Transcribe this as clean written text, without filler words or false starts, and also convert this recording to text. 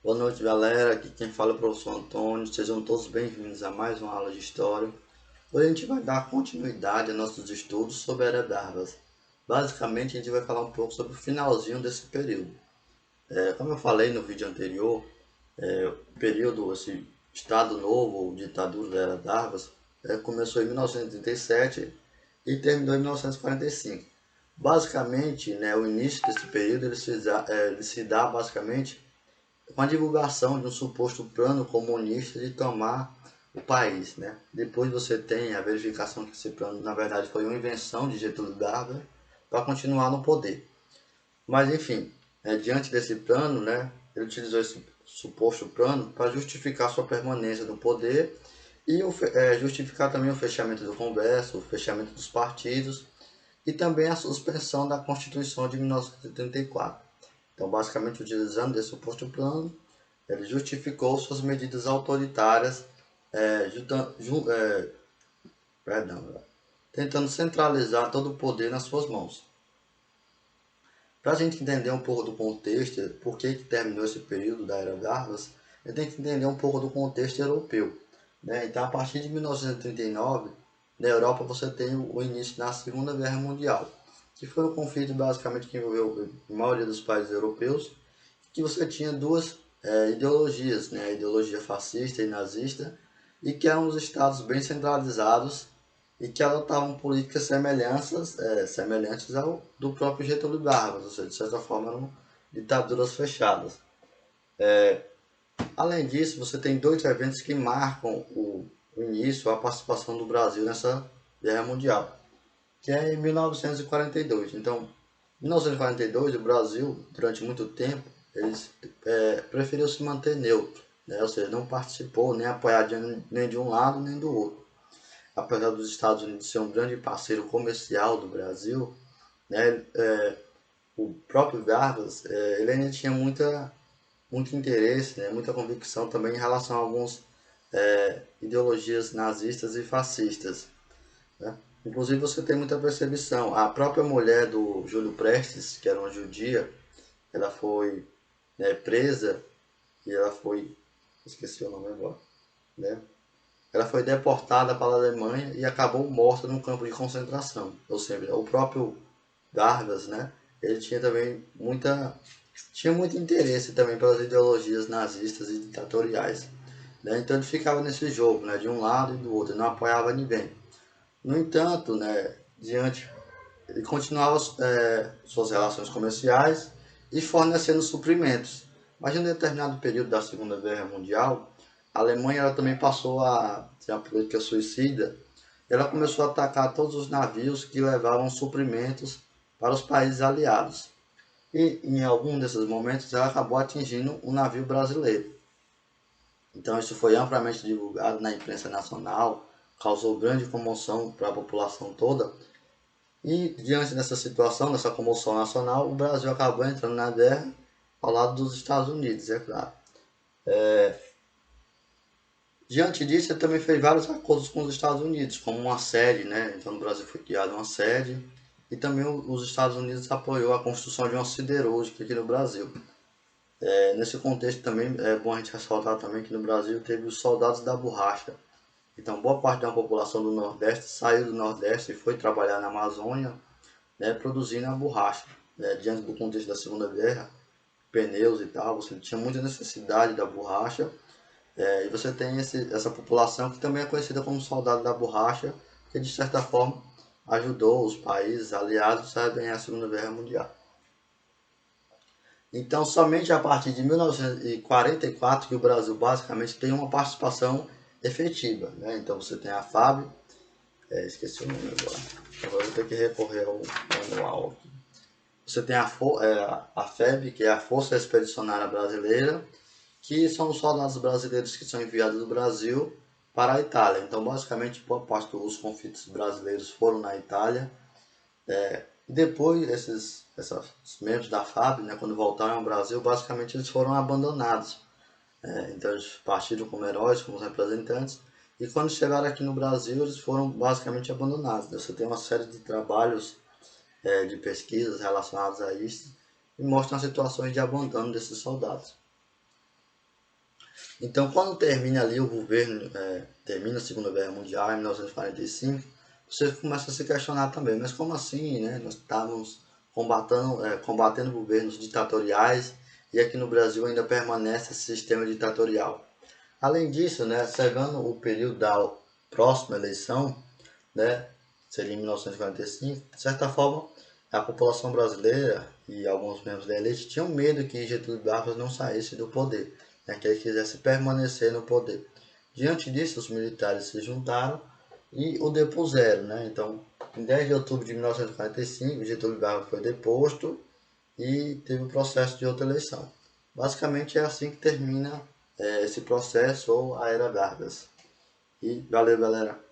Boa noite, galera. Aqui quem fala é o professor Antônio. Sejam todos bem-vindos a mais uma aula de História. Hoje a gente vai dar continuidade a nossos estudos sobre a Era d'Armas. Basicamente, a gente vai falar um pouco sobre o finalzinho desse período. Como eu falei no vídeo anterior, o período, esse Estado Novo, ou ditadura da Era d'Armas, começou em 1937 e terminou em 1945. Basicamente, né, o início desse período ele se dá basicamente com a divulgação de um suposto plano comunista de tomar o país, né? Depois você tem a verificação que esse plano, na verdade, foi uma invenção de Getúlio Vargas para continuar no poder. Mas, enfim, diante desse plano, né, ele utilizou esse suposto plano para justificar sua permanência no poder e justificar também o fechamento do Congresso, o fechamento dos partidos e também a suspensão da Constituição de 1934. Então, basicamente, utilizando esse suposto plano, ele justificou suas medidas autoritárias, é, juta, ju, é, perdão, tentando centralizar todo o poder nas suas mãos. Para a gente entender um pouco do contexto, por que terminou esse período da Era Vargas, a gente tem que entender um pouco do contexto europeu. Né? Então, a partir de 1939, na Europa você tem o início da Segunda Guerra Mundial, que foi um conflito basicamente que envolveu a maioria dos países europeus, que você tinha duas ideologias, né? A ideologia fascista e nazista, e que eram os estados bem centralizados e que adotavam políticas semelhantes ao do próprio Getúlio Vargas, ou seja, de certa forma eram ditaduras fechadas. Além disso, você tem dois eventos que marcam o início, a participação do Brasil nessa guerra mundial, que é em 1942. Então, em 1942, o Brasil, durante muito tempo, eles preferiu se manter neutro, né? Ou seja, não participou nem apoiar nem de um lado nem do outro. Apesar dos Estados Unidos ser um grande parceiro comercial do Brasil, né, o próprio Vargas ele ainda tinha muito interesse, né, muita convicção também em relação a algumas ideologias nazistas e fascistas. Né? Inclusive você tem muita percepção. A própria mulher do Júlio Prestes, que era uma judia, ela foi presa e ela foi, esqueci o nome agora, né? Ela foi deportada para a Alemanha e acabou morta num campo de concentração. Ou seja, o próprio Vargas, né? Ele tinha muito interesse também pelas ideologias nazistas e ditatoriais. Né? Então ele ficava nesse jogo, né? De um lado e do outro, ele não apoiava ninguém. No entanto, né? Ele continuava suas relações comerciais e fornecendo suprimentos. Mas em um determinado período da Segunda Guerra Mundial, a Alemanha ela também passou a ter uma política suicida. Ela começou a atacar todos os navios que levavam suprimentos para os países aliados. E em algum desses momentos ela acabou atingindo um navio brasileiro. Então isso foi amplamente divulgado na imprensa nacional, causou grande comoção para a população toda. E diante dessa situação, dessa comoção nacional, o Brasil acabou entrando na guerra ao lado dos Estados Unidos, é claro. Diante disso, ele também fez vários acordos com os Estados Unidos, como uma sede, né? Então, no Brasil foi criada uma sede, e também os Estados Unidos apoiou a construção de uma siderúrgica aqui no Brasil. Nesse contexto também é bom a gente ressaltar também que no Brasil teve os soldados da borracha. Então, boa parte da população do Nordeste saiu do Nordeste e foi trabalhar na Amazônia, né, produzindo a borracha. Diante do contexto da Segunda Guerra, pneus e tal, você tinha muita necessidade da borracha. E você tem essa população que também é conhecida como soldado da borracha, que de certa forma ajudou os países aliados a ganhar a Segunda Guerra Mundial. Então, somente a partir de 1944 que o Brasil basicamente tem uma participação efetiva. Né? Então, você tem a FAB, esqueci o nome agora, agora vou ter que recorrer ao manual. Você tem a FEB, que é a Força Expedicionária Brasileira, que são os soldados brasileiros que são enviados do Brasil para a Itália. Então, basicamente, boa parte dos conflitos brasileiros foram na Itália. Depois, esses membros da FAB, né, quando voltaram ao Brasil, basicamente eles foram abandonados. Então, eles partiram como heróis, como representantes, e quando chegaram aqui no Brasil, eles foram basicamente abandonados. Você tem uma série de trabalhos de pesquisas relacionadas a isso e mostram as situações de abandono desses soldados. Então, quando termina ali o governo, termina a Segunda Guerra Mundial, em 1945, você começa a se questionar também, mas como assim, né? Nós estávamos combatendo governos ditatoriais e aqui no Brasil ainda permanece esse sistema ditatorial. Além disso, né, chegando o período da próxima eleição, né, seria em 1945, de certa forma, a população brasileira e alguns membros da elite tinham medo que Getúlio Vargas não saísse do poder, né, que ele quisesse permanecer no poder. Diante disso, os militares se juntaram e o depuseram. Né? Então, em 10 de outubro de 1945, Getúlio Vargas foi deposto e teve o processo de outra eleição. Basicamente é assim que termina esse processo ou a Era Vargas. E valeu, galera!